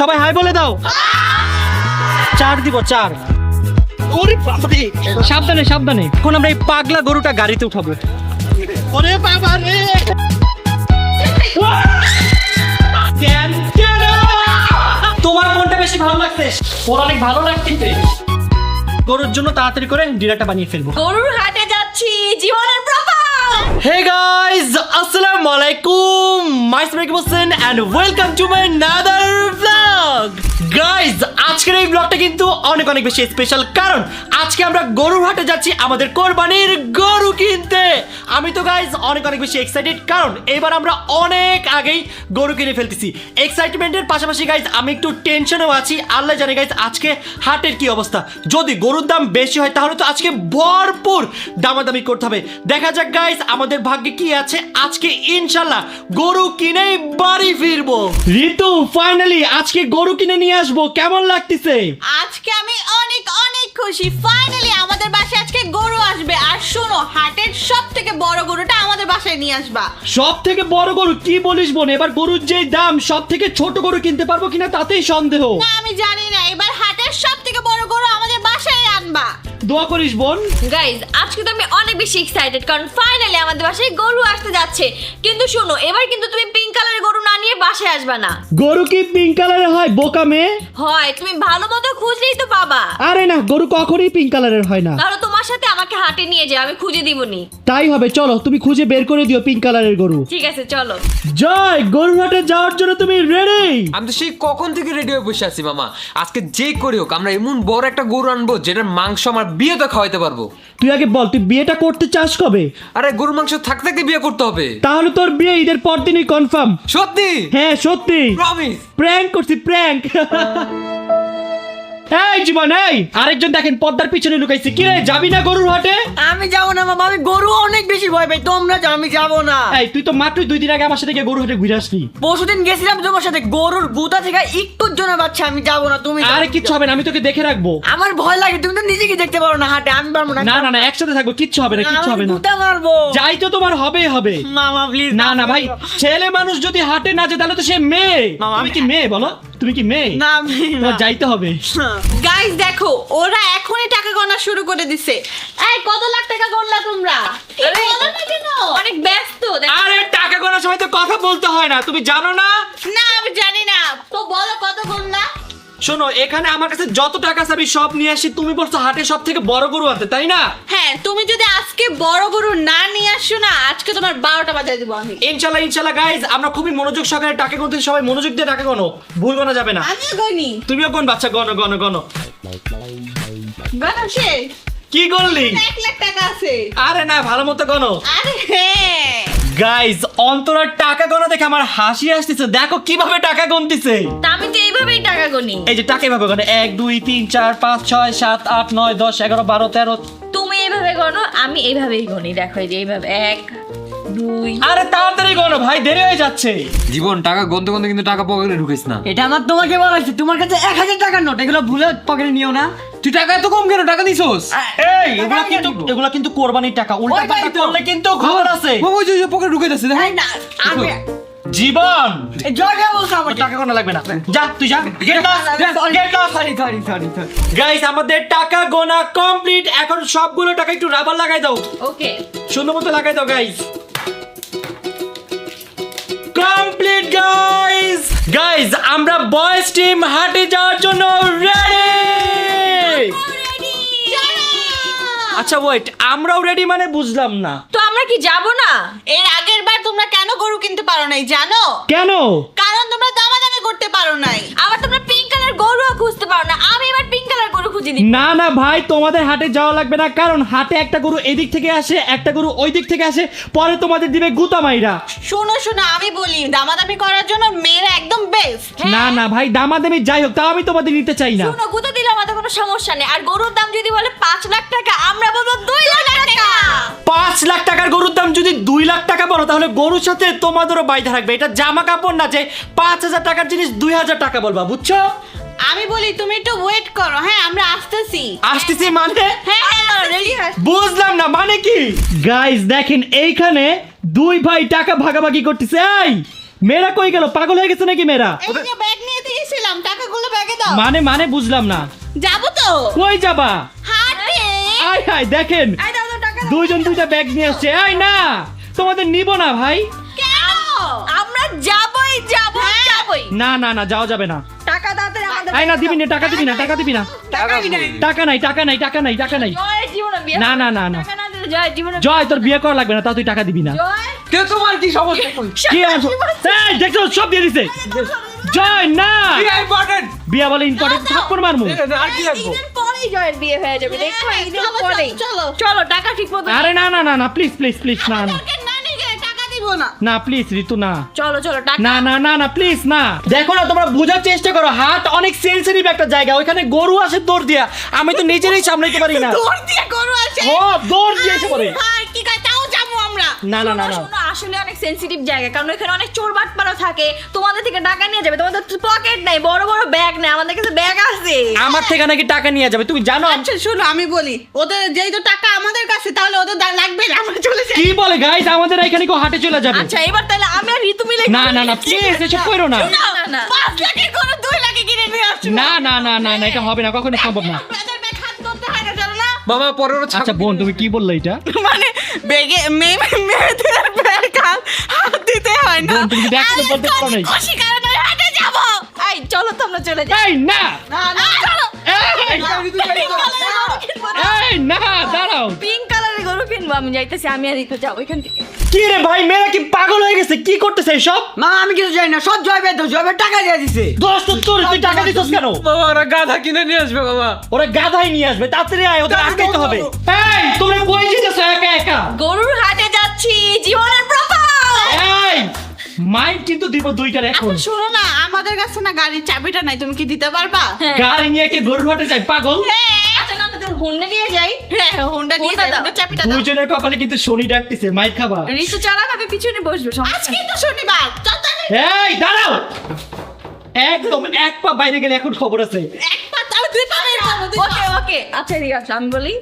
সবাই হাই বলে দাও। 4 দিব 4। ওরে বাবারে, সাবধানে সাবধানে। এখন আমরা এই পাগলা গরুটা গাড়িতে উঠাবো। ওরে বাবা রে, তোমার মনটা বেশি ভালো লাগছে, ওর অনেক ভালো লাগছে। গরুর জন্য তাড়াতাড়ি করে ডিনারটা বানিয়ে ফেলবো। গরুর হাটে যাচ্ছি, জীবনের প্রথম। Hey guys, assalamu alaikum. My name is Hussein and welcome to my another vlog. Guys, আজকের এই ব্লগটা কিন্তু অনেক অনেক বেশি স্পেশাল, কারণ আজকে আমরা গরুর হাটে যাচ্ছি আমাদের কোরবানির গরু কিনতে। আমি তো গাইজ অনেক অনেক বেশি এক্সাইটেড, কারণ এবার আমরা অনেক আগেই গরু কিনে ফেলতেছি। এক্সাইটমেন্টের পাশাপাশি গাইজ আমি একটু টেনশনেও আছি। আল্লাহ জানে গাইজ আজকে হাটের কি অবস্থা। যদি গরুর দাম বেশি হয় তাহলে তো আজকে ভরপুর দামাদামি করতে হবে। দেখা যাক গাইজ আমাদের ভাগ্যে কি আছে। আজকে ইনশাল্লাহ গরু কিনেই বাড়ি ফিরবো। ঋতু, ফাইনালি আজকে গরু কিনে নিয়ে আসবো, কেমন লাগতেছে? আজকে আমি অনেক অনেক খুশি। ফাইনালি আমাদের বাসায় আজকে গরু আসবে। আর শোনো, হাটের সব থেকে বড় গরুটা আমাদের বাসায় নিয়ে আসবা। সব থেকে বড় গরু? কি বলিস বোন, এবার গরুর যে দাম, সব থেকে ছোট গরু কিনতে পারবো কিনা তাতেই সন্দেহ। না আমি জানি না, এবার হাটের সব থেকে বড় গরু আমাদের বাসায় আনবা। দোয়া করিস বোন। গাইজ, আজকে তো আমি অনেক বেশি এক্সাইটেড, কারণ ফাইনালি আমাদের বাসায় গরু আসতে যাচ্ছে। কিন্তু শোনো, এবার কিন্তু তুমি পিঙ্ক কালারের গরু না নিয়ে বাসায় আসবা না। গরু কি পিঙ্ক কালারের হয় বোকা মেয়ে? হয়, তুমি ভালো মতো খুঁজলেই তো পাবা। আরে না, গরু কখনোই পিঙ্ক কালারের হয় না। তাহলে তোমার সাথে আমাকে হাটে নিয়ে যাও, আমি খুঁজে দিবনি। তাই হবে, চলো তুমি খুঁজে বের করে দিও পিঙ্ক কালারের গরু। ঠিক আছে, চলো। জয়, গরুর হাটে যাওয়ার জন্য তুমি রেডি? আমি তো সেই কখন থেকে রেডি হয়ে বসে আছি মামা। আজকে যে করে হোক আমরা এমন বড় একটা গরু আনবো যেটার মাংস আমার বিয়েতে খাওয়াইতে পারবো। তুই আগে বল, তুই বিয়েটা করতে চাস কবে? আরে গরুর মাংস থাকতে থাকতে বিয়ে করতে হবে। তাহলে তোর বিয়ে ঈদের পর দিনই কনফার্ম। সত্যি? হ্যাঁ সত্যি, প্রমিস। প্র্যাঙ্ক করছি, প্র্যাঙ্ক। এই জীবন, এই আরেকজন দেখেন পর্দার পিছনে লুকাইছে। কি রে, যাবি না গরুর হাটে? আমি যাবো না মামা, আমি গরু অনেক বেশি ভয় পাই। তোমরা যাও, আমি যাবো না। এই তুই তো মাত্র 2 দিন আগে আমার সাথে গিয়ে গরুর হাটে ঘুরে আসলি। পরশুদিন গেছিলাম তোমার সাথে, গরুর গুতা থেকে একটুর জন্য বাচ্চা। আমি যাবো না, তুমি যাও। আরে কিচ্ছু হবে না, আমি তোকে দেখে রাখবো। আমার ভয় লাগে, তুমি তো নিজেকে দেখতে পারো না হাটে, আমি পারবো না। না না না, একসাথে থাকবো, কিচ্ছু হবে না, কিচ্ছু হবে না। গুতা মারবো। যাই তো তোমার হবেই হবে। মামা প্লিজ। না না ভাই, ছেলে মানুষ যদি হাটে না যায় তাহলে তো সে মেয়ে। মামা, তুমি কি মেয়ে বলো? তুমি কি মেয়ে? না আমি তোমার যাইতে হবে। গাইস দেখো, ওরা এখনই টাকা গণনা শুরু করে দিছে। এই কত লাখ টাকা গণলা তোমরা? আরে, বলো না কেন? অনেক ব্যস্ত। আরে টাকা গোনার সময় তো কথা বলতে হয় না, তুমি জানো না? না আমি জানি না। তো বলো কত গণলা? শোনো, এখানে আমার কাছে যত টাকা আছে আমি সব নিয়ে আসি। তুমি বলছো হাটে সব থেকে বড় গরু আনতে, তাই না? হ্যাঁ, তুমি যদি আজকে বড় গরু না নিয়ে আসো না, আজকে তোমার 12টা বাজায় দিব আমি। ইনশাআল্লাহ ইনশাআল্লাহ গাইজ, আমরা খুবই মনোযোগ সহকারে টাকা গুনতে, সবাই মনোযোগ দিয়ে টাকা গনো, ভুল গোনা যাবে না। আমিও গনি। তুমিও কোন বাচ্চা, গনো গনো গনো। গনো সে কি করলি? 1 লাখ টাকা আছে। আরে না, ভালো মতো গনো। আরে হ্যাঁ। গাইজ, অন্তরার টাকা গোনা দেখে আমার হাসি আসতেছে। দেখো কিভাবে টাকা গুনতেছে। তা আমি তো এইভাবেই টাকা গুনি। এই যে টাকা এভাবে গনে, 1 2 3 4 5 6 7 8 9 10 11 12 13। তুমি এইভাবে গনো, আমি এইভাবেই গুনি। দেখো, এই যে এইভাবে 1 2। আরে তাড়াতাড়ি গনো ভাই, দেরি হয়ে যাচ্ছে। জীবন, টাকা গন্তে গন্তে কিন্তু টাকা পকেটে ঢুকিস না। এটা আমার তোমাকে বলা হয়েছে, তোমার কাছে 1000 টাকার নোট, এগুলো ভুলে পকেটে নিও না। তুই টাকা এত কম কেন? টাকা দিছস? এই এগুলা কিন্তু কোরবানির টাকা, উল্টা ওই পাল্টা তো। করলে কিন্তু খবর আছে। বাবা, ওই যে পকেটে ঢুকে যাচ্ছে, দেখ। এই না, আমি জীবন, জগে বলছো আমাকে। টাকা গোনা লাগবে না, যা তুই যা, get lost, get lost. Sorry sorry sorry sorry. Guys, আমাদের টাকা গোনা কমপ্লিট। এখন সবগুলো টাকা একটু রাবার লাগাই দাও, ওকে। সুন্দর মতো লাগাই দাও গাইস। Complete guys. গাইস, আমরা বয়েজ টিম হাটে যাওয়ার জন্য রেডি। আচ্ছা ওয়েট, আমরাও রেডি মানে বুঝলাম না তো আমরা কি যাব না? এর আগের বার তোমরা কেন গরু কিনতে পারো নাই জানো? কেন? কারণ তোমরা দামাদামি করতে পারো নাই। আবার তোমরা পিঙ্ক কালার গরুও খুঁজতে পারো না। আমি এবার পিঙ্ক কালার গরু খুঁজে দিই। না না ভাই, তোমাদের হাটে যাওয়া লাগবে না, কারণ হাটে একটা গরু এদিক থেকে আসে, একটা গরু ওই দিক থেকে আসে, পরে তোমাদের দিবে গুতা মাইরা। শোনো শোনো, আমি বলি দামাদামি করার জন্য মেয়েরা একদম বেস্ট। না না ভাই, দামাদামি যাই হোক, তাও আমি তোমাদের নিতে চাই না। শুনো, গুঁতো দিলে আমাদের কোনো সমস্যা নেই। আর গরুর দাম যদি বলে 5 লাখ টাকা, আমরা বলবো 2 লাখ টাকা। 5 লাখ টাকার গরুর দাম যদি 2 লাখ টাকা বলো, তাহলে গরুর সাথে তোমাদেরও বাইধা রাখবে। এটা জামা কাপড় না যে 5000 টাকার জিনিস 2000 টাকা বলবা, বুঝছো? আমি বলি তুমি একটু ওয়েট করো। হ্যাঁ, আমরা আসতেছি। আসতেছি মানে? হ্যাঁ হ্যাঁ, রেডি হয়ে বুঝলাম না মানে কি। গাইস দেখেন, এইখানে 2 ভাই টাকা ভাগাভাগি করতেছে। এই মেয়েরা কই গেল? পাগল হয়ে গেছে নাকি মেয়েরা? এই যে ব্যাগ নিয়ে দিয়েছিলাম, টাকাগুলো ব্যাগে দাও। মানে বুঝলাম না। যাবো তো কই যাবা? হাটে। আয় হায় দেখেন, এই দাও দাও টাকা দাও। দুইজন দুইটা ব্যাগ নিয়ে আসছে। আয় না, তোমাদের নিব না ভাই। কেন? আমরা যাবই যাবই। না না না, যাওয়া যাবে না। টাকা দাও আমাদের। আয় না, দিবি না, টাকা দিবি না, টাকা দিবি না। টাকা নাই, টাকা নাই, টাকা নাই, টাকা নাই। জয় জীবনে বিয়ে। না না না না, টাকা না দিলে জয় জীবনে। জয় তোর বিয়ে করা লাগবে না, তা তুই টাকা দিবি না। জয় কে তোমার কি সমস্যা? কি আছে? এই দেখছো সব দিয়ে দিছে। জয় না, ইম্পর্টেন্ট। বিয়া বলে ইম্পর্টেন্ট, থাপ্পড় মারমু। আর কি রাখবো? ঈদের পরেই জয়ের বিয়ে হয়ে যাবে, দেখো ঈদের চলো, পরেই। চলো। চলো টাকা ঠিক মতো। আরে না না না না, প্লিজ প্লিজ প্লিজ, না না আমাকে না নিয়ে গেলে টাকা দিব না। না, প্লিজ ঋতু না। চলো চলো টাকা। না না না না, প্লিজ না। দেখো না, তোমরা বোঝার চেষ্টা করো, হাট অনেক সেন্সিটিভ একটা জায়গা, ওইখানে গরু আসে দৌড় দিয়া, আমি তো নিজেরই সামলাইতে পারি না। দৌড় দিয়ে গরু আসে। ও দৌড় দিয়ে এসে পড়ে। ভাই কি কয়, তাও যাবো আমরা। না না না না, শোনো, আসলে অনেক সেনসিটিভ জায়গা, কারণ এখানে অনেক চোর বাটপাড়া থাকে, তোমাদের থেকে টাকা নিয়ে যাবে, তোমাদের পকেট নাই, বড় বড় ব্যাগ নাই, আমাদের কাছে ব্যাগ আছে। আমার থেকে নাকি টাকা নিয়ে যাবে, তুমি জানো? আচ্ছা শোনো, আমি বলি, ওদের যেই তো টাকা আমাদের কাছে, তাহলে ওদের লাগবে না, আমরা চলে যাই। কি বলে গাইস, আমাদের এখানে কেউ হাটে চলে যাবে? আচ্ছা এবার তাহলে আমি আর ঋতু মিলে। না না না, প্লিজ এসব করো না। না না না 5 লাখের গরু 2 লাখে কিনে নিয়ে আসছো। না না না না না, এটা হবে না, কখনো সম্ভব না। ব্যাগের ব্যাগ হাত করতে হয় না, জানো না? মামা পরেরও আচ্ছা বোন, তুমি কি বললে এটা? মানে ব্যাগে মেয়েদের ব্যাগ হাত দিতে হয় না। বোন, তুমি ব্যাগ তো বলতে পারো নাই। খুশি কারণে হাটে যাবো। এই চলো তো আমরা চলে যাই। এই না, না না চলো। এই এই না, দাঁড়াও। পিঙ্ক কালারের গরু কিনবো, আমি যাইতেছি, আমি আর ঋতু যাবো এখান থেকে। কি রে ভাই, মেয়েরা কি পাগল হয়ে গেছে? কি করতেছে সব? মা আমি কিছু জানি না, সব জয় বেদ, জয় বেদ টাকা দিয়ে দিছে। দোষ তো তোর, তুই টাকা দিছস কেন? মামা ওরা গাধা কিনে নিয়ে আসবে মামা। ওরা গাধাই নিয়ে আসবে, তাড়াতাড়ি আয়, ওদের আটকাইতে হবে। এই তোমরা কই যেতেছো একা একা? গরুর হাটে যাচ্ছি, জীবনের প্রথম। এই মাইক কিন্তু দিব দুইটার এখন। আচ্ছা শোনো না, আমাদের কাছে না গাড়ির চাবিটা নাই, তুমি কি দিতে পারবা? গাড়ি নিয়ে কি গরুর হাটে যায় পাগল? আচ্ছা না তোর হুন্ডা নিয়ে যাই। হ্যাঁ হোন্ডা দিয়ে হোন্ডা দাও, দাও। হোন্ডার চাবিটা দাও। দুইজনের কপালে কিন্তু শনি ডাকতেছে, মাইক খাবা। ঋতু চালাক, আমি পিছনে বসবো, সমস্যা আজকে নেই। তো শনিবার, চল তাহলে। এই দাঁড়াও, একদম এক পা বাইরে গেলে এখন খবর আছে। এক পা তাও 2 পা বের করো, 2 পা। ওকে ওকে আচ্ছা ঠিক আছে, আমি বলি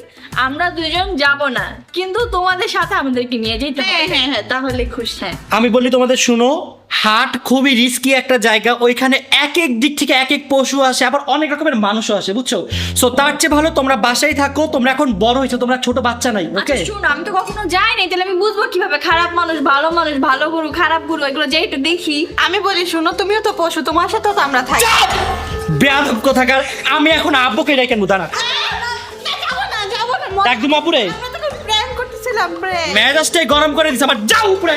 আমরা দুজন যাব না, কিন্তু তোমাদের সাথে আমাদেরকে নিয়ে যেতে হবে। হ্যাঁ হ্যাঁ হ্যাঁ, তাহলে খুশি। হ্যাঁ আমি বলি তোমাদের, শুনো, হাট খুবই রিস্কি একটা জায়গা, ওইখানে এক এক দিক থেকে এক এক পশু আসে, আবার অনেক রকমের মানুষও আসে, বুঝছো? সো তার চেয়ে ভালো তোমরা বাসায় থাকো, তোমরা এখন বড় হয়েছো, তোমরা ছোট বাচ্চা নাই, আচ্ছা ওকে? শুনো, আমি তো কখনো যাই নাই, তাহলে আমি বুঝবো কিভাবে খারাপ মানুষ, ভালো গরু, খারাপ গরু, এগুলো যে একটু দেখি। আমি বলি শোনো, তুমিও তো পশু, তোমার সাথেও তো আমরা থাকি। বেয়াদব কোথাকার, আমি এখন আব্বুকে ডেকে নেবো, দাঁড়া। যাবো না, যাবো না। একদম আপুরে আমরা তো প্রেম করতেছিলাম, প্রেম। মেজাজটাই গরম করে দিছে আমার, যাও উপরে,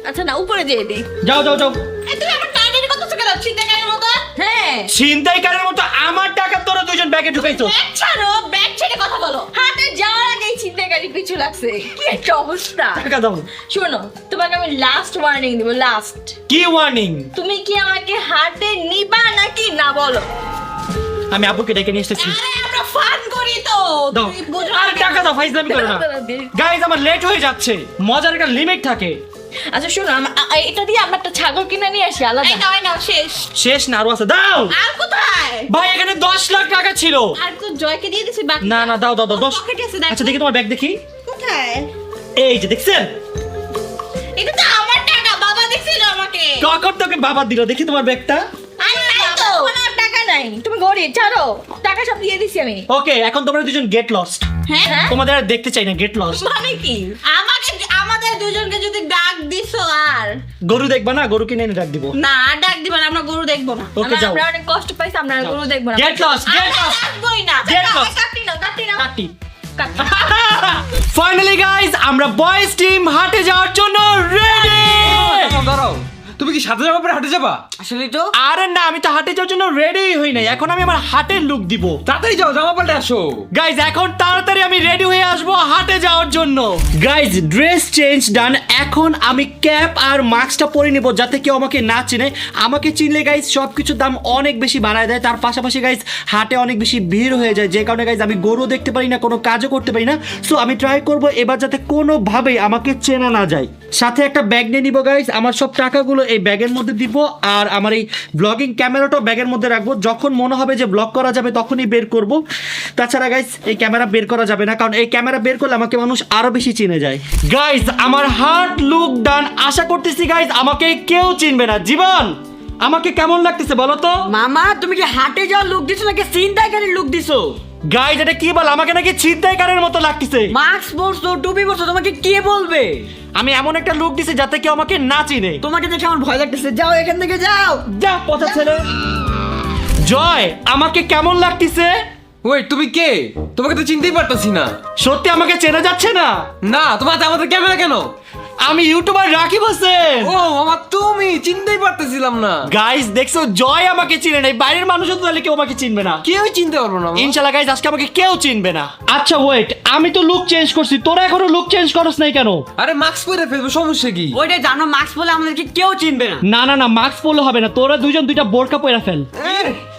আচ্ছা না উপরে যেয়ে দিই। যাও যাও যাও। এই তুই আমার টাইটের কথা তো কেন চিন্তাকারীর মতো? হ্যাঁ ছিনতাইকারের মতো আমার টাকা তোরা দুজন ব্যাগে ঢুকাইছো। ব্যাগ ছাড়ো, ব্যাগ ছেড়ে কথা বলো। হাটে যাওয়ার আগেই ছিনতাইকারী পিছু লাগছে, কি একটা অবস্থা। টাকা দাও। শোনো, তোমাকে আমি লাস্ট ওয়ার্নিং দিব, লাস্ট। কি ওয়ার্নিং? তুমি কি আমাকে হাটে নিবা নাকি না বলো? আমি আব্বুকে ডেকে নিয়ে এসেছি। আরে আমরা ফান করি তো। দাও, তুই বুঝো আর না। টাকা দাও, ফাইজলামি করো না। গাইস আমার লেট হয়ে যাচ্ছে, মজার একটা লিমিট থাকে। আচ্ছা শোনো, এটা দিয়ে আমরা একটা ছাগল কিনে নিয়ে আসি আলাদা। এই নাও শেষ। শেষ না, আরো আছে, দাও। আর কোথায়? ভাই এখানে 10 লাখ টাকা ছিল। আর তো জয়কে দিয়ে দিছি বাকি। না না, দাও দাও দাও, 10। পকেটে আছে, দেখো। আচ্ছা দেখি তোমার ব্যাগ দেখি, কোথায়? এই যে দেখছেন, এটা তো আমার টাকা, বাবা দিছিল আমাকে। কখন তোকে বাবা দিল, দেখি তোমার ব্যাগটা। আর নাই তো। এখন আর টাকা নাই, তুমি গরিব, ছাড়ো, টাকা সব দিয়ে দিছি আমি। ওকে, এখন তোমরা দুজন গেট লস্ট। হ্যাঁ? তোমাদের আর দেখতে চাই না, গেট লস্ট। মানে কি? আমাদের দুজনকে যদি ডাক দিছো আর গরু দেখবা না, গরু কিনে এনে ডাক দিব। না আর ডাক দিবা না, আমরা গরু দেখবো না। ওকে যাও, আমরা অনেক কষ্ট পাইছি, আমরা আর গরু দেখবো না। গেট লস্ট, গেট আমরা লস্ট, ডাকবোই না। Get lost. কাটি নাও, কাটি নাও, কাটি। কাটি। ফাইনালি গাইস, আমরা বয়েজ টিম হাটে যাওয়ার জন্য রেডি। দাঁড়াও, দাঁড়াও, তুমি কি সাথে যাওয়ার পরে হাঁটে যাবা? আসলে তো আরে না, আমি তো হাটে যাওয়ার জন্য রেডি হই নাই, এখন আমি আমার হাটের লুক দিব। তাড়াতাড়ি যাও, জামা পাল্টে আসো। গাইজ এখন তাড়াতাড়ি আমি রেডি হয়ে আসবো হাটে যাওয়ার জন্য। গাইজ ড্রেস চেঞ্জ ডান, এখন আমি ক্যাপ আর মাস্কটা পরে নিব যাতে কেউ আমাকে না চিনে। আমাকে চিনলে গাইজ সব কিছুর দাম অনেক বেশি বাড়ায় দেয়, তার পাশাপাশি গাইজ হাটে অনেক বেশি ভিড় হয়ে যায়, যে কারণে গাইজ আমি গরু দেখতে পারি না, কোনো কাজও করতে পারি না। সো আমি ট্রাই করব এবার যাতে কোনোভাবেই আমাকে চেনা না যায়। সাথে একটা ব্যাগ নিয়ে নিব গাইজ, আমার সব টাকাগুলো এই ব্যাগে ব্যাগের মধ্যে দিব, আর আমার এই ব্লগিং ক্যামেরাটাও ব্যাগের মধ্যে রাখবো। যখন মনে হবে যে ব্লগ করা যাবে তখনই বের করব। তাছাড়া গাইস এই ক্যামেরা বের করা যাবে না, কারণ এই ক্যামেরা বের করলে আমাকে মানুষ আরো বেশি চিনে যায়। গাইস আমার হার্ট লুক ডান। আশা করতেছি গাইস আমাকে কেউ চিনবে না। জীবন আমাকে কেমন লাগতেছে বলো তো? মামা তুমি কি হাটে যাওয়ার লুক দিছো নাকি ছিনতাইকারীর লুক দিছো? গাইস এটা কি বল, আমাকে নাকি ছিনতাইকারের মতো লাগতেছে। মাস্ক পরছো, টুপি পরছো, তোমাকে কে বলবে? আমি এমন একটা লুক দিছি যাতে কেউ আমাকে না চিনে। তোমাকে দেখে আমার ভয় লাগতেছে, যাও এখান থেকে যাও। যা পচা ছেলে। জয় আমাকে কেমন লাগতেছে? ওই তুমি কে? তোমাকে তো চিনতেই পারতাছি না। সত্যি আমাকে চেনা যাচ্ছে না? না, তোমার হাতে আমাদের ক্যামেরা কেন? আমি ইউটিউবার রাকিব হোসেন। ও মামা, তুমি চিনতেই পারতেছিলাম না। গাইস দেখছো, জয় আমাকে চিনে নাই, বাইরের মানুষও তো তাহলে কেউ আমাকে চিনবে না। কেউ চিনতে পারবো না মামা। ইনশাআল্লাহ গাইস আজকে আমাকে কেউ চিনবে না। আচ্ছা ওয়েট, আমি তো লুক চেঞ্জ করছি, তোরা এখনো লুক চেঞ্জ করছ নাই কেন? আরে মাস্ক পরে ফেলবো, সমস্যা কি? ওইটাই জানো, মাস্ক পরলে আমাদেরকে কেউ চিনবে না। না না না, মাস্ক পরলে হবে না, তোরা দুইজন দুইটা বোরকা পরে ফেল।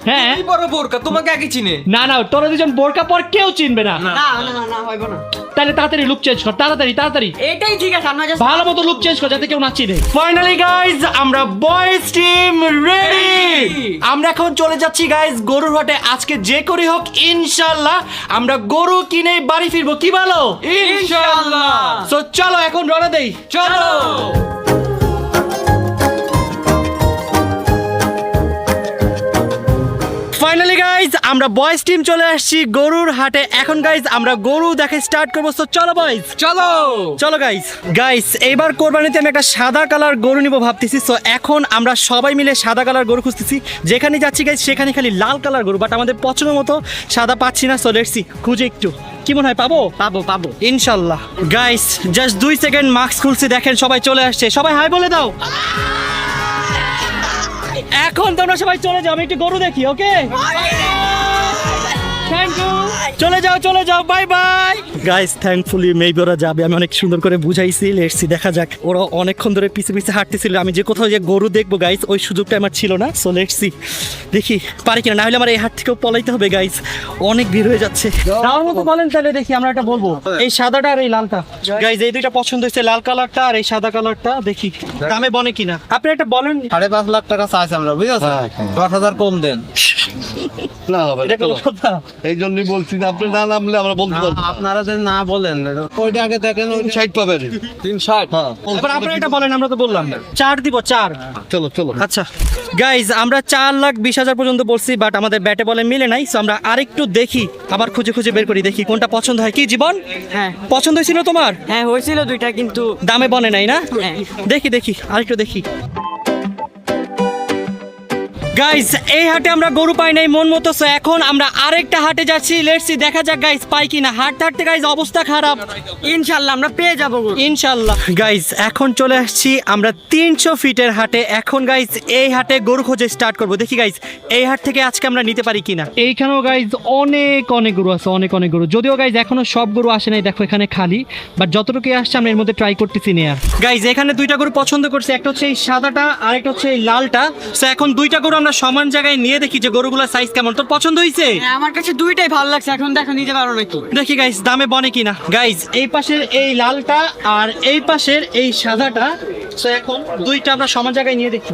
হ্যাঁ কি বড় বোরকা, তোমাকে আগে চিনে। না না, তোরা দুজন বোরকা পর কেউ চিনবে না। না না না হইব না। তাহলে তাড়াতাড়ি লুক চেঞ্জ কর, তাড়াতাড়ি তাড়াতাড়ি। এটাই ঠিক আছে, আমরা just ভালো মতো লুক চেঞ্জ কর যাতে কেউ না চিনে। ফাইনালি গাইস আমরা বয়েজ টিম রেডি। আমরা এখন চলে যাচ্ছি গাইস গরুর হাটে। আজকে যে করি হোক ইনশাআল্লাহ আমরা গরু কিনে বাড়ি ফিরবো, কি বলো? ইনশাআল্লাহ। সো চলো এখন রওনা দেই। চলো। ফাইনালি গাইজ আমরা বয়েজ টিম চলে আসছি গরুর হাটে। এখন গাইজ আমরা গরু দেখে স্টার্ট করবো। সো চলো বয়েজ, চলো চলো গাইজ। গাইজ এইবার কোরবানিতে আমি একটা সাদা কালার গরু নিব ভাবতেছি। সো এখন আমরা সবাই মিলে সাদা কালার গরু খুঁজতেছি। যেখানে যাচ্ছি গাইজ সেখানে খালি লাল কালার গরু, বাট আমাদের পছন্দ মতো সাদা পাচ্ছি না। সো লেটস সি, খুঁজে একটু কি মনে হয় পাবো? পাবো ইনশাল্লাহ। গাইজ জাস্ট 2 সেকেন্ড মাস্ক খুলছি, দেখেন সবাই চলে আসছে। সবাই হাই বলে দাও। এখন তোমরা সবাই চলে যাও, আমি একটু গরু দেখি। ওকে, থ্যাংক ইউ। চলে যাও, bye bye. Guys thankfully maybe ওরা যাবে, আমি অনেক সুন্দর করে বুঝাইছি। লেটসি দেখা যাক। ওরা অনেকক্ষণ ধরে পিছে পিছে হাঁটতেছিল, আমি যে কোথাও যে গরু দেখবো গাইস ওই সুযোগটা আমার ছিল না। সো লেটসি, দেখি পারি কিনা, না হলে আমার এই হাট থেকেও পলাইতে হবে গাইস, অনেক ভিড় হয়ে যাচ্ছে। তার মতো বলেন তাহলে দেখি আমরা এটা বলবো। এই সাদাটা আর এই লালটা গাইস, এই দুইটা পছন্দ হয়েছে, লাল কালারটা আর এই সাদা কালারটা। দেখি দামে বনে কিনা, আপনি একটা বলেন। 5.5 লাখ টাকা চাইছি আমরা, বুঝেছেন? 10,000 কম দেন। না হবে, এটা কোনো কথা? এই জন্যই বলছি যে আপনি না নামলে আমরা বলতে পারবো। আপনারা যদি না বলেন ওইটা আগে দেখেন, ওই 60 পাবেন। 360। হ্যাঁ, এবার আপনারা এটা বলেন, আমরা তো বললাম 4 দিব 4। চলো। আচ্ছা গাইজ আমরা 4,20,000 পর্যন্ত বলছি, বাট আমাদের ব্যাটে বলে মিলে নাই। সো আমরা আরেকটু দেখি, আবার খুঁজে খুঁজে বের করি, দেখি কোনটা পছন্দ হয়। কি জীবন, হ্যাঁ পছন্দ হয়েছিল তোমার? হ্যাঁ হয়েছিল দুইটা, কিন্তু দামে বনে নাই না? হ্যাঁ। দেখি আরেকটু দেখি। গাইজ এই হাটে আমরা গরু পাই নাই মন মতো। সো এখন আমরা আরেকটা হাটে যাচ্ছি। লেটস সি, দেখা যাক গাইজ পাই কিনা। হাঁটতে গাইজ অবস্থা খারাপ। ইনশাআল্লাহ আমরা পেয়ে যাবো গরু। ইনশাল্লাহ। গাইজ এখন চলে আসছি আমরা 300 ফিটের হাটে। এখন গাইজ এই হাটে গরু খোঁজে স্টার্ট করব। দেখি গাইজ এই হাট থেকে আজকে আমরা নিতে পারি কিনা। এইখানেও গাইজ অনেক গরু আছে, অনেক গরু। যদিও গাইজ এখনো সব গরু আসে নাই, দেখো এখানে খালি, বাট যতটুকু আসছে আমরা এর মধ্যে ট্রাই করতেছি নেয়ার। গাইজ এখানে দুইটা গরু পছন্দ করছি, একটা হচ্ছে এই সাদাটা আর একটা হচ্ছে এই লালটা। সো এখন দুইটা গরু আমরা সমান জায়গায় নিয়ে দেখি যে গরুগুলোর সাইজ কেমন। তোর পছন্দ হয়েছে? হ্যাঁ, আমার কাছে দুইটাই ভালো লাগছে, এখন দেখো নিতে পারো নাকি। দেখি গাইস দামে বনে কিনা। গাইস এই পাশের এই লালটা আর এই পাশের এই সাদাটা, সো এখন দুইটা আমরা সমান জায়গায় নিয়ে দেখি।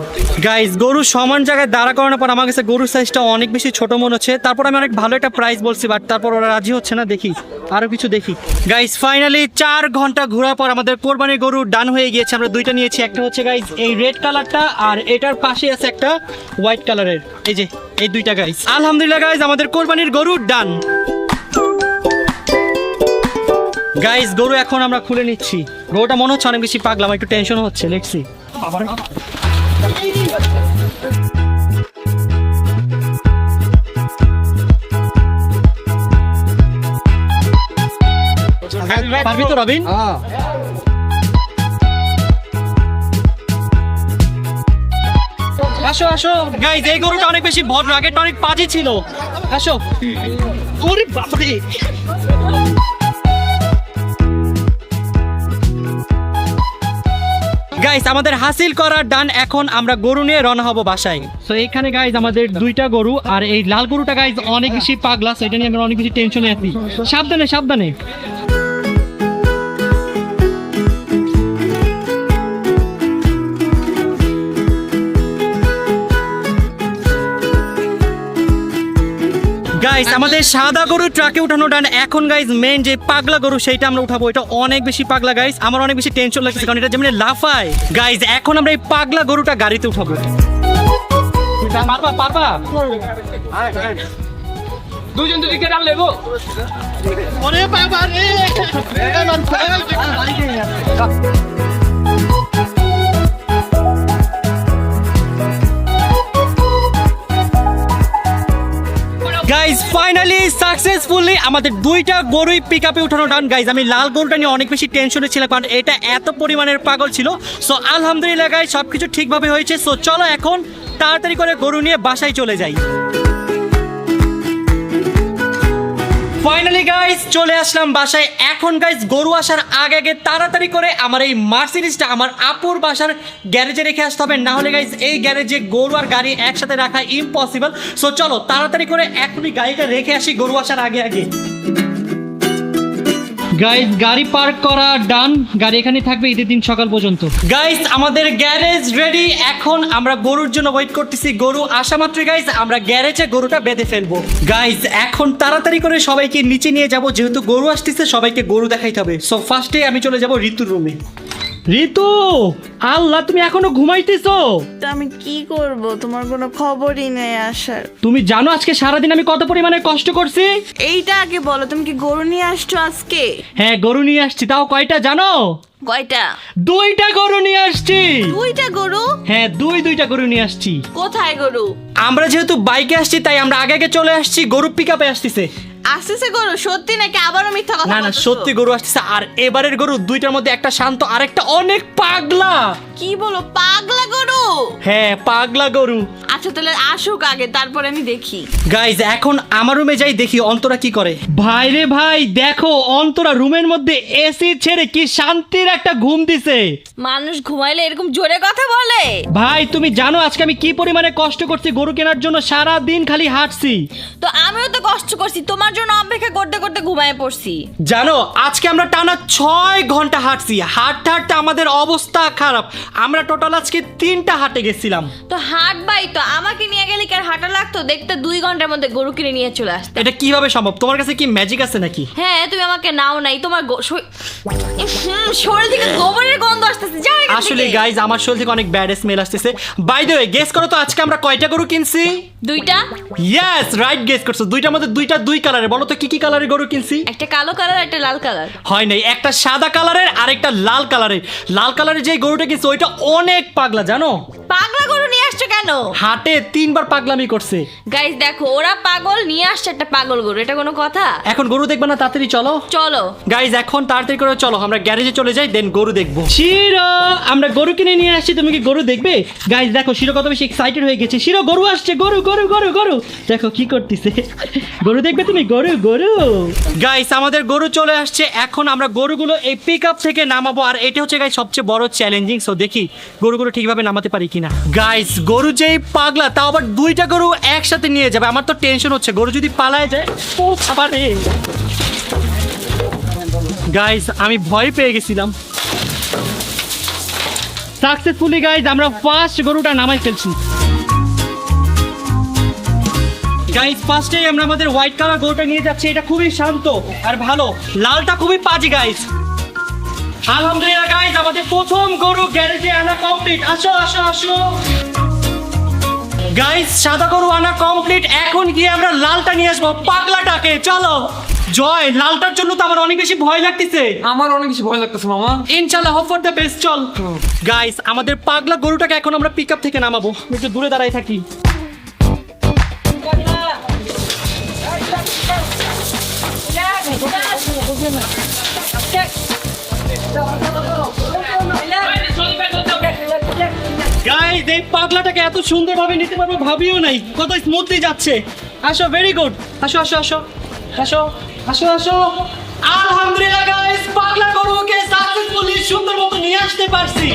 গাইস গরু সমান জায়গায় দাঁড়া করানোর পর আমার কাছে গরুর সাইজটা অনেক বেশি ছোট মনে হচ্ছে। তারপর আমি অনেক ভালো একটা প্রাইস বলছি, বাট তারপর ওরা রাজি হচ্ছে না। দেখি আরো কিছু দেখি। গাইস ফাইনালি 4 ঘন্টা ঘোরার পর আমাদের কোরবানির গরু ডান হয়ে গিয়েছে। আমরা দুইটা নিয়েছি, একটা হচ্ছে গাইস এই রেড কালারটা আর এটার পাশে আছে একটা হোয়াইট কালারের। এই যে এই দুইটা গাইস। আলহামদুলিল্লাহ গাইস আমাদের কোরবানির গরু ডান। গাইস গরু এখন আমরা খুলে নিচ্ছি। গরুটা মনে হচ্ছে অনেক বেশি পাগলা, আমার একটু টেনশন হচ্ছে। লেটসি, পারবি তো রবিন? আসো গাইস, এই গরুটা অনেক বেশি ভদ্র, আগেরটা অনেক পাজি ছিল। আসো। ওরে বাপরে, গাইস আমাদের হাসিল করার ডান। এখন আমরা গরু নিয়ে রওনা হব বাসায়। তো এখানে গাইস আমাদের দুইটা গরু, আর এই লাল গরুটা গাইস অনেক বেশি পাগলা, সেটা নিয়ে আমরা অনেক বেশি টেনশনে আছি। সাবধানে। গাইস আমাদের সাদা গরু ট্রাকে উঠানো ডান। এখন গাইস মেন যে পাগলা গরু সেইটা আমরা উঠাবো। এটা অনেক বেশি পাগলা গাইস, আমার অনেক বেশি টেনশন লাগছে কারণ এটা যেমন লাফায়। গাইস এখন আমরা এই পাগলা গরুটা গাড়িতে উঠাবো। পারবা দুজন দুদিকে ডাল লেবো। ওরে বাবা রে গাইজ ফাইনালি সাকসেসফুলি আমাদের দুইটা গরুই পিক আপে উঠানো ডান। গাইজ আমি লাল গরুটা নিয়ে অনেক বেশি টেনশনে ছিলাম কারণ এটা এত পরিমাণের পাগল ছিল। সো আলহামদুলিল্লাহ গাইজ সবকিছু ঠিকভাবে হয়েছে। সো চলো এখন তাড়াতাড়ি করে গরু নিয়ে বাসায় চলে যাই। ফাইনালি গাইজ চলে আসলাম বাসায়। এখন গাইজ গরু আসার আগে আগে তাড়াতাড়ি করে আমার এই মার্সিডিজটা আমার আপুর বাসার গ্যারেজে রেখে আসতে হবে, না হলে গাইজ এই গ্যারেজে গরু আর গাড়ি একসাথে রাখা ইম্পসিবল। সো চলো তাড়াতাড়ি করে এখনই গাড়িটা রেখে আসি গরু আসার আগে আগে। গাইজ গাড়ি পার্ক করা ডান, গাড়ি এখানে থাকবে ঈদের দিন সকাল পর্যন্ত। গাইজ আমাদের গ্যারেজ রেডি, এখন আমরা গরুর জন্য ওয়েট করতেছি। গরু আসা মাত্রই গাইজ আমরা গ্যারেজে গরুটা বেঁধে ফেলবো। গাইজ এখন তাড়াতাড়ি করে সবাইকে নিচে নিয়ে যাব, যেহেতু গরু আসতেছে সবাইকে গরু দেখাইতে হবে। সো ফার্স্টে আমি চলে যাব ঋতুর রুমে। ঋতু আল্লাহ তুমি এখনো ঘুমাইতেছো? তো আমি কি করব, তোমার কোনো খবরই নেই আসার। তুমি জানো আজকে সারাদিন আমি কত পরিমাণে কষ্ট করছি? এইটা আগে বলো, তুমি কি গরু নিয়ে আসছো আজকে? হ্যাঁ গরু নিয়ে আসছি, তাও কয়টা জানো? কয়টা? দুইটা গরু নিয়ে আসছি। দুইটা গরু? হ্যাঁ দুইটা গরু নিয়ে আসছি। কোথায় গরু? আমরা যেহেতু বাইকে আসছি তাই আমরা আগে আগে চলে আসছি, গরু পিক আপে আসতেছে। আসতেছে গরু? সত্যি নাকি আবারও মিথ্যা কথা? না না বলতেছো? সত্যি গরু আসতেছে। আর এবারের গরু দুইটার মধ্যে একটা শান্ত আর একটা অনেক পাগলা। কি বলো, পাগলা গরু? হ্যাঁ পাগলা গরু। আচ্ছা তাহলে আসুক আগে, তারপরে আমি দেখি। গাইজ এখন আমার রুমে যাই দেখি অন্তরা কি করে। ভাই রে ভাই দেখো অন্তরা রুমের মধ্যে এসি ছেড়ে কি শান্তির একটা ঘুম দিছে। মানুষ ঘুমাইলে এরকম জোরে কথা বলে? ভাই তুমি জানো আজকে আমি কি পরিমাণে কষ্ট করছি গরু কেনার জন্য, সারা দিন খালি হাঁটছি। তো আমিও তো কষ্ট করছি, তোমার জন্য অপেক্ষা করতে করতে ঘুমায় পড়ছি। জানো আজকে আমরা টানা 6 ঘন্টা হাঁটছি, হাঁটতে হাঁটতে আমাদের অবস্থা খারাপ। আমরা টোটাল আজকে 3টা হাটে গেছিলাম। তো হাঁটবাই তো, আমাকে নিয়ে গেলে কি আর হাঁটা লাগতো? দেখতে 2 ঘন্টার মধ্যে গরু কিনে নিয়ে চলে আসতো। এটা কিভাবে সম্ভব? তোমার কাছে কি ম্যাজিক আছে নাকি? হ্যাঁ তুমি আমাকে নাও নাই, তোমার শরীর থেকে গোবরের গন্ধ আসতেছে। যাও এখান আসলে থেকে। গাইজ আমার শরীর থেকে অনেক ব্যাড স্মেল আসতেছে। বাই দ্য ওয়ে গেস করো তো আজকে আমরা কয়টা গরু কিনছি? 2টা। ইয়েস রাইট গেস করছো। দুইটার মধ্যে দুই কালারের। বলো তো কি কি কালারের গরু কিনছি? একটা কালো কালার, একটা লাল কালার। হয় নাই, একটা সাদা কালারের আর একটা লাল কালারের। লাল কালারের যে গরুটা কিনছি ওইটা অনেক পাগলা জানো। পাগলা গরু নিয়ে আসছো কেন? হাটে 3বার পাগলামি করছে। গাইস দেখো ওরা পাগল নিয়ে আসছে একটা পাগল গরু, এটা কোনো কথা? এখন গরু দেখবে না? তাড়াতাড়ি চলো। চলো গাইজ এখন তাড়াতাড়ি করে চলো, আমরা গ্যারেজে চলে যাই, দেন গরু দেখবো। শিরো আমরা গরু কিনে নিয়ে আসছি, তুমি কি গরু দেখবে? গাইজ দেখো শিরো কত বেশি এক্সাইটেড হয়ে গেছে। শিরো গরু আসছে, গরু গরু গরু গরু দেখো কি করতেছে। গরু দেখবে তুমি? গরু গরু। গাইজ আমাদের গরু চলে আসছে, এখন আমরা গরুগুলো এই পিক আপ থেকে নামাবো। আর এটা হচ্ছে গাইজ সবচেয়ে বড় চ্যালেঞ্জিং। সো দেখি গরুগুলো ঠিকভাবে নামাতে পারি কিনা। গাইজ গরু যেই পাগলা, তাও আবার 2টা গরু একসাথে নিয়ে যাবে। আমার তো টেনশন হচ্ছে গরু যদি পালায় যায়। ও আবার গাইজ আমি ভয় পেয়ে গেছিলাম। সাকসেসফুলি গাইজ আমরা ফার্স্ট গরুটা নামাই ফেলছি। গাইজ ফার্স্টে আমরা আমাদের হোয়াইট কালার গরুটা নিয়ে যাচ্ছি। এটা খুবই শান্ত আর ভালো, লালটা খুবই পাজি গাইজ। আলহামদুলিল্লাহ গাইজ আমাদের প্রথম গরু গ্যারেজে আনা কমপ্লিট। আসো আসো আসো গাইজ সাদা গরু আনা কমপ্লিট। এখন গিয়ে আমরা লালটা নিয়ে আসবো, পাগলাটাকে। চলো জয়, লালটার জন্য তো আমার অনেক বেশি ভয় লাগতেছে। আমার অনেক বেশি ভয় লাগতেছে মামা। ইনশাআল্লাহ হোপ ফর দ্য বেস্ট। চল গাইস আমাদের পাগলা গরুটাকে এখন আমরা পিক আপ থেকে নামাবো। একটু দূরে দাঁড়াই থাকি। গাইস এই পাগলাটাকে এত সুন্দরভাবে নিতে পারবো ভাবিও নাই, কত স্মুথলি যাচ্ছে। আসো, ভেরি গুড। আসো আসো আসো আসো আসো আসো। আলহামদুলিল্লাহ গাইস পাগলা গরুকে সাকসেসফুলি সুন্দর মতো নিয়ে আসতে পারছি।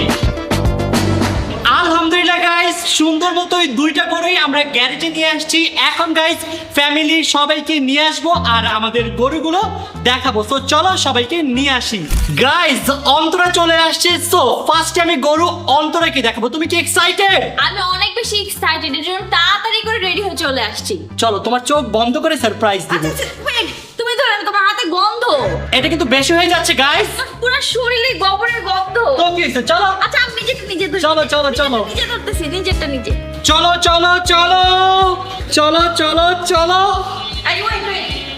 আলহামদুলিল্লাহ গাইস সুন্দর মতোই 2টা গরুই আমরা গ্যারেজে নিয়ে আসছি। এখন গাইস ফ্যামিলি সবাইকে নিয়ে আসবো আর আমাদের গরুগুলো দেখাবো। তো চলো সবাইকে নিয়ে আসি। গাইস অন্তরা চলে আসছে। সো ফার্স্টে আমি গরু অন্তরাকে দেখাবো। তুমি কি এক্সাইটেড? আমি অনেক বেশি এক্সাইটেড, এর জন্য তাড়াতাড়ি করে রেডি হয়ে চলে আসছি। চলো তোমার চোখ বন্ধ করে সারপ্রাইজ দিব। আচ্ছা, wait, তুমি ধরেন তোমার হাতে গন্ধ, এটা কিন্তু বেশি হয়ে যাচ্ছে গাইস। পুরো শরীরে গোবরের গন্ধ। তো কি হয়েছে? চলো আচ্ছা আমি নিজে ধরি। চলো, চলো, চলো। নিজে ধরতেছি, নিজেরটা নিজে। চলো চলো চলো চলো চলো চলো। এই wait,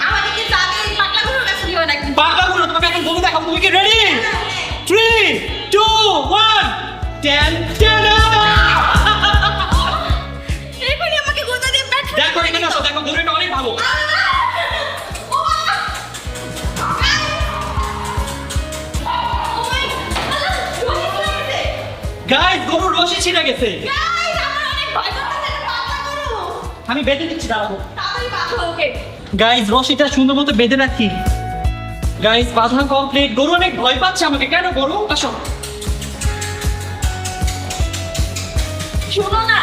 আমাদের কি যাবে এই পাগলা গরুর কাছে দিও নাকি? পাগলাগুলো তোমাকে এখন গরু দেখাবো, তুমি কি রেডি? 3 2 1 10 এখনই আমাকে গোদা দিয়ে পেট ফাটিয়ে দেখো এখানে আসো, দেখো গরুটা অনেক ভালো। গাইস গরুর রশি ছিঁড়ে গেছে। আমি বেঁধে দিচ্ছি, দাঁড়াবো। গাইস রশিটা সুন্দর মতো বেঁধে রাখি। গাইস বাঁধা কমপ্লিট। গরু অনেক ভয় পাচ্ছে আমাকে। কেন গরু? আসো। শোনো না,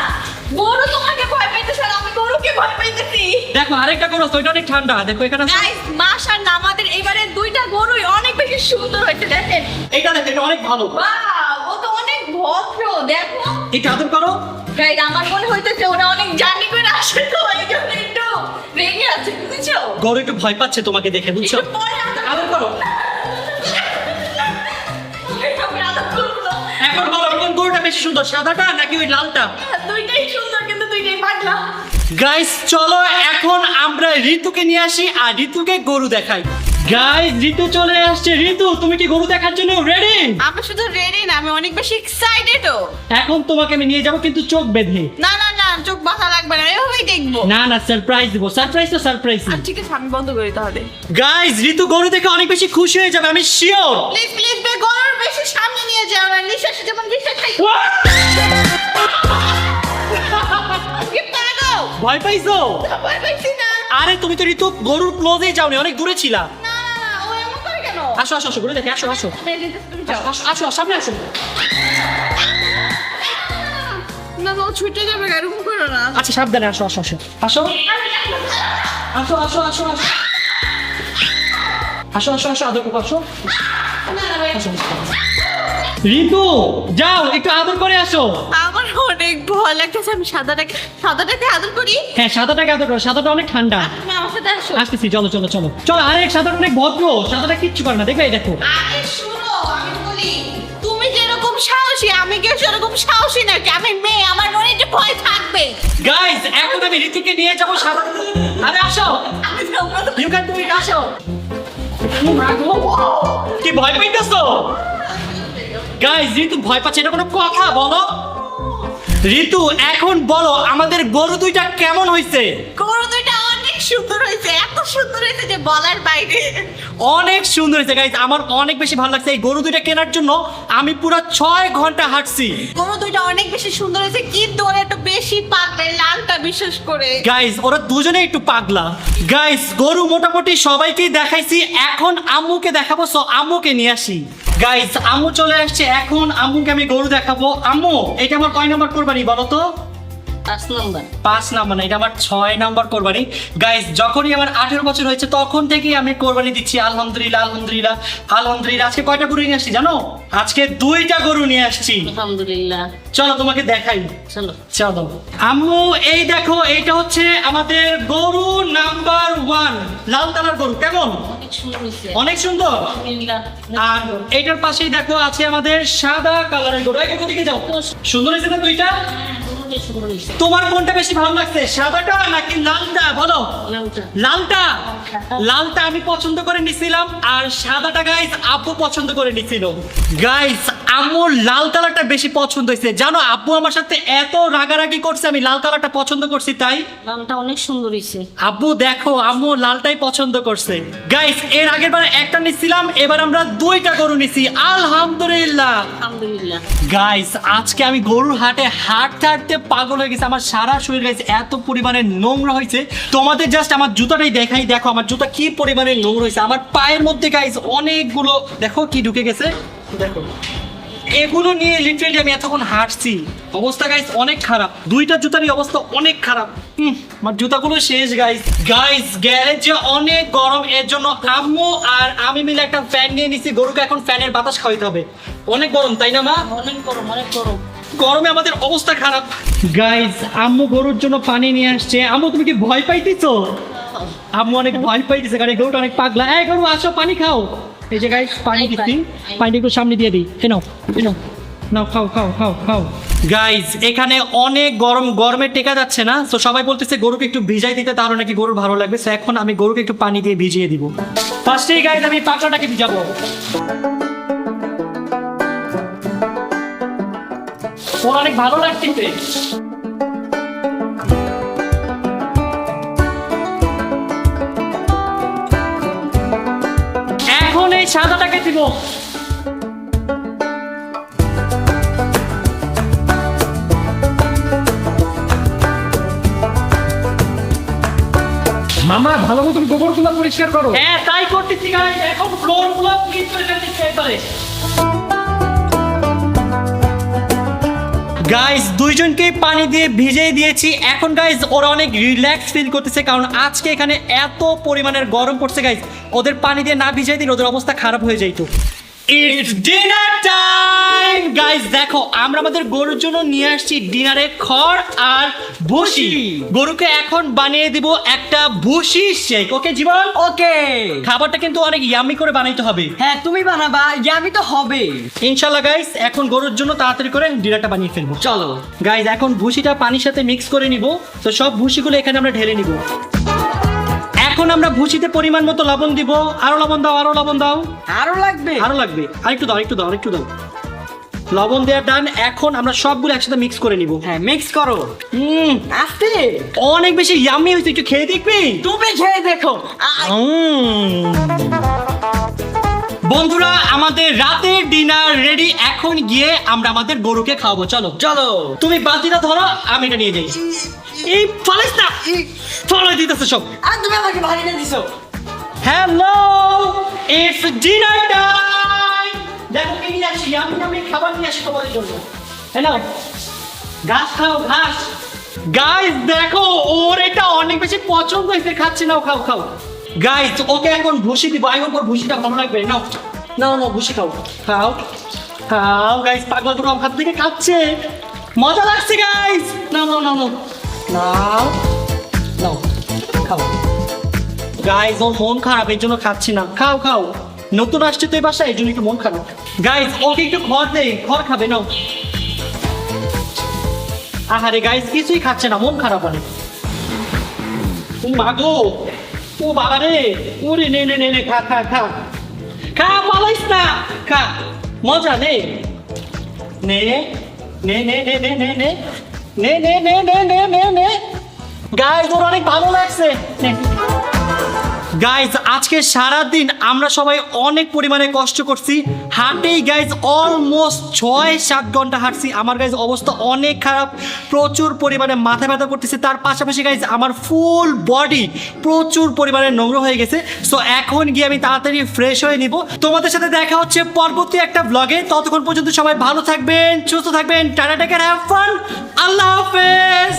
গরু তোমাকে ভয় পাইতেছে আর আমি গরুকে ভয় পাইতেছি। দেখো আরেকটা গরু আছে, ওইটা অনেক ঠান্ডা। দেখো এখানে আছে। গাইস মাশাআল্লাহ, আমাদের এবারে দুইটা গরুই অনেক বেশি সুন্দর হয়েছে। দেখেন, এইটা দেখো, এটা অনেক ভালো। ওয়াও, ও তো অনেক ভদ্র। দেখো এটা আদর করো। গাইস, আমার মনে হইতেছে ওরা অনেক জার্নি করে আসে, তো এই জন্য একটু রেগে আছে, বুঝছো? গরু একটু ভয় পাচ্ছে তোমাকে দেখে, বুঝছো? একটু পরে আদর করো। আমি আদর করবো। এখন বলো কোন গরুটা বেশি সুন্দর, সাদাটা নাকি ওই লালটা? দুইটাই সুন্দর, কিন্তু দুইটাই পাগলা। গাইস চলো এখন আমরা ঋতুকে নিয়ে আসি আর ঋতুকে গরু দেখাই। গাইস ঋতু চলে আসছে। ঋতু তুমি কি গরু দেখার জন্য রেডি? আমি শুধু রেডি না, আমি অনেক বেশি এক্সাইটেডও। এখন তোমাকে আমি নিয়ে যাবো, কিন্তু চোখ বেঁধে। না না না, চোখ বাঁধা লাগবে না, এভাবেই দেখবো। না না, সারপ্রাইজ দিব। সারপ্রাইজ তো সারপ্রাইজ। আর ঠিক আছে, আমি বন্ধ করি তাহলে। গাইস ঋতু গরু দেখে অনেক বেশি খুশি হয়ে যাবে, আমি শিওর। প্লিজ প্লিজ বে, গরুর বেশি সামনে নিয়ে যাও না, নিঃশ্বাসে যেমন নিঃশ্বাস খাই। কি পাগল? ভয় পাইছো? ভয় পাইছি না। আরে তুমি তো ঋতু গরুর ক্লোজেই যাওনি, অনেক দূরে ছিলা। না না না, ও এমন করে কেন? আসো আসো আসো, গরু দেখে আসো আসো তুমি যাও। আসো আসো, সামনে আসো। না তো ছুটে যাবে, এরকম করো না। আচ্ছা সাবধানে আসো আসো আসো আসো আসো আসো আসো আসো আসো আসো আসো আদর করো, আসো আসো। ঋতু যাও একটু আদর করে আসো। আমার অনেক ভয় লাগতেছে, আমি সাদাটাকে আদর করি। হ্যাঁ সাদাটাকে আদর করো, সাদাটা অনেক ঠান্ডা। তুমি আমার সাথে আসো। আসতেছি, চলো চলো চলো চলো। আরে সাদাটা অনেক ভদ্র, সাদাটা কিচ্ছু করে না, দেখবে এই দেখো। আরে শুনো, আমি বলি, তুমি যেরকম সাহসী, আমি কি সেরকম সাহসী নাকি? আমি মেয়ে, আমার মনে একটু ভয় থাকবে। গাইস এখন আমি ঋতুকে নিয়ে যাবো সাদা। আরে আসো, আমি যাবো না। ইউ ক্যান ডু ইট, আসো। কি ভয় পাইতেছো? গাইস ঋতু ভয় পাচ্ছে, এটা কোনো কথা? বলো ঋতু, এখন বলো আমাদের গরু দুইটা কেমন হয়েছে? গরু দুইটা অনেক সুন্দর হয়েছে, এত সুন্দর হয়েছে যে বলার বাইরে। অনেক সুন্দর হয়েছে গাইস, আমার অনেক বেশি ভালো লাগছে। এই গরু দুইটা কেনার জন্য আমি পুরো 6 ঘন্টা হাঁটছি। গরু দুইটা অনেক বেশি সুন্দর হয়েছে, কিন্তু ওরা একটু বেশি পাগলা, লালটা বিশেষ করে। গাইস ওরা দুজনে একটু পাগলা। গাইস গরু মোটামুটি সবাইকেই দেখাইছি, এখন আম্মুকে দেখাবো, সো আম্মুকে নিয়ে আসি। গাইস আম্মু চলে আসছে, এখন আম্মুকে আমি গরু দেখাবো। আম্মু এটা আমার কয় নাম্বার কোরবানি বলো তো? 5 নম্বর। 5 নাম্বার না, এটা আমার 6 নাম্বার কোরবানি। গাইস যখনই আমার 18 বছর হয়েছে তখন থেকেই আমি কোরবানি দিচ্ছি। আলহামদুলিল্লাহ আলহামদুলিল্লাহ আলহামদুলিল্লাহ। আজকে কয়টা গরু নিয়ে আসছি জানো? আজকে 2টা গরু নিয়ে আসছি। আলহামদুলিল্লাহ। চলো তোমাকে দেখাই, চলো। চলো। আম্মু এই দেখো, এইটা হচ্ছে আমাদের গরু নাম্বার 1, লাল কালার গরু। কেমন? অনেক সুন্দর হয়েছে। অনেক সুন্দর। আলহামদুলিল্লাহ। আর এইটার পাশেই দেখো আছে আমাদের সাদা কালারের গরু। এই দিকে যাও, সুন্দর হয়েছে না দুইটা? অনেক সুন্দর হয়েছে। তোমার কোনটা বেশি ভালো লাগছে, সাদাটা নাকি লালটা? বলো। লালটা। লালটা। লালটা আমি পছন্দ করে নিছিলাম, আর সাদাটা গাইস আব্বু পছন্দ করে নিছিল। গাইস আম্মুর লাল কালারটা বেশি পছন্দ হয়েছে। জানো আব্বু আমার সাথে এত রাগারাগি করছে আমি লাল কালারটা পছন্দ করছি তাই। লালটা অনেক সুন্দর হয়েছে। আব্বু দেখো আম্মু লালটাই পছন্দ করছে। গাইস এর আগের বার একটা নিছিলাম, এবার আমরা 2টা গরু নিছি। আলহামদুলিল্লাহ। আলহামদুলিল্লাহ। গাইস আজকে আমি গরুর হাটে হাঁটতে হাঁটতে পাগল হয়ে গেছে, আমার সারা শরীর গাইস এত পরিমাণে নোংরা হয়েছে। তোমাদের জাস্ট আমার জুতাটাই দেখাই, দেখো আমার জুতা কি পরিমাণে নোংরা হয়েছে। আমার পায়ের মধ্যে গাইস অনেকগুলো, দেখো কি ঢুকে গেছে, দেখো। এগুলো নিয়ে লিটারালি আমি এতক্ষণ হাঁটছি, অবস্থা গাইস অনেক খারাপ। 2টা জুতারই অবস্থা অনেক খারাপ। আমার জুতাগুলো শেষ গাইস। গাইস গ্যারেজে অনেক গরম, এর জন্য আম্মু আর আমি মিলে একটা ফ্যান নিয়ে নিছি। গরুকে এখন ফ্যানের বাতাস খাওয়াইতে হবে, অনেক গরম তাই না মা? অনেক গরম, অনেক গরম। গরমে আমাদের অবস্থা খারাপ। গাইজ আম্মু গরুর জন্য পানি নিয়ে আসছে। আম্মু তুমি কি ভয় পাইতেছো? আম্মু অনেক ভয় পাইতেছে কারণ এই গরুটা অনেক পাগলা। এই গরু আসো পানি খাও। এই যে গাইজ পানি দিচ্ছি, পানিটা একটু সামনে দিয়ে দিই। এই নাও, এই নাও, নাও খাও খাও খাও খাও। গাইজ এখানে অনেক গরম, গরমে টেকা যাচ্ছে না, তো সবাই বলতেছে গরুকে একটু ভিজাই দিতে, তাহলে নাকি গরুর ভালো লাগবে। তো এখন আমি গরুকে একটু পানি দিয়ে ভিজিয়ে দিব। ফার্স্টেই গাইজ আমি পাকড়াটাকে ভিজাবো। ওর অনেক ভালো লাগতেছে। এখন এই সাদাটাকে দিব। মামা ভালো মতন গোবরগুলো পরিষ্কার করো। হ্যাঁ তাই করতেছি গাইস, এখন ফ্লোর গুলো ক্লিন করে ফেলতেছি একবারে। গাইস দুইজনকে পানি দিয়ে ভিজিয়ে দিয়েছি। এখন গাইস ওরা অনেক রিল্যাক্স ফিল করতেছে, কারণ আজকে এখানে এত পরিমাণের গরম পড়ছে গাইস। ওদের পানি দিয়ে না ভিজিয়ে দিলে ওদের অবস্থা খারাপ হয়ে যাইতো। It's dinner time guys. দেখো আমরা আমাদের গরুর জন্য নিয়ে আসছি ডিনারে খড় আর ভুসি। গরুকে এখন বানিয়ে দিব একটা ভুসি শেক। ওকে জীবন? ওকে। খাবারটা কিন্তু অনেক ইয়ামি করে বানাইতে হবে। হ্যাঁ তুমি বানাবা, আমি তো হবে। ইনশাল্লাহ গাইস এখন গরুর জন্য তাড়াতাড়ি করে ডিনারটা বানিয়ে ফেলবো। চলো গাইস এখন ভুসিটা পানির সাথে মিক্স করে নিব। তো সব ভুসিগুলো এখানে আমরা ঢেলে নিব। এখন আমরা ভুসিতে পরিমাণ মতো লবণ দিব। আরো লবণ দাও, আরো লবণ দাও। আরো লাগবে? আরো লাগবে, আরেকটু দাও, আরেকটু দাও, আরেকটু দাও। লবণ দেওয়া ডান। এখন আমরা সবগুলো একসাথে মিক্স করে নিব। হ্যাঁ মিক্স করো। আস্তে। অনেক বেশি ইয়াম্মি হয়েছে, একটু খেয়ে দেখবি? তুমি খেয়ে দেখো। বন্ধুরা আমাদের রাতের ডিনার রেডি। এখন গিয়ে আমরা আমাদের গরুকে খাওয়াবো। চলো চলো। তুমি বালতিটা ধরো, আমি এটা নিয়ে যাই। এই ফালাইস না, ফালাই দিতেছে সব। আর তুমি আমাকে ভারী না দিছো। Hello, it's dinner time. দেখো কি নিয়ে আসি, আমি খাবার নিয়ে আসি তোমাদের জন্য। হ্যালো, ঘাস খাও, ঘাস। গাইস দেখো ওর এটা অনেক বেশি পছন্দ হয়েছে, খাচ্ছে। নাও খাও খাও। গাইস ওকে এখন ভুসি দিব। আই হোপ ওর ভুসিটা ভালো লাগবে। নাও নাও নাও, ভুসি খাও, খাও খাও। গাইস পাগলা তো হাত থেকে খাচ্ছে, মজা লাগছে গাইস। নাও নাও নাও নাও নাও নাও, খাও। গাইস ওর মন খারাপ, এর জন্য খাচ্ছি না। খাও খাও, নতুন আসছে তো এই বাসায়, এই জন্য একটু মন খারাপ। গাইস ওকে একটু খড় দেই, খড় খাবে। নাও। আহারে গাইস কিছুই খাচ্ছে না, মন খারাপ অনেক। ও মাগো, ও বাবা রে, ওরে নে নে নে নে, খা খা খা খা, পালাইস না, খা, মজা নে নে নে নে নে নে নে নে নে নে নে নে নে নে নে। গাইস ওর অনেক ভালো লাগছে। গাইজ আজকে সারাদিন আমরা সবাই অনেক পরিমাণে কষ্ট করছি। হাঁটেই গাইজ অলমোস্ট 6-7 ঘন্টা হাঁটছি। আমার গাইজ অবস্থা অনেক খারাপ, প্রচুর পরিমাণে মাথা ব্যথা করতেছে। তার পাশাপাশি গাইজ আমার ফুল বডি প্রচুর পরিমাণে নোংরা হয়ে গেছে। সো এখন গিয়ে আমি তাড়াতাড়ি ফ্রেশ হয়ে নিব। তোমাদের সাথে দেখা হচ্ছে পরবর্তী একটা ব্লগে। ততক্ষণ পর্যন্ত সবাই ভালো থাকবেন, সুস্থ থাকবেন। Tata, take care, have fun. আল্লাহ হাফেজ।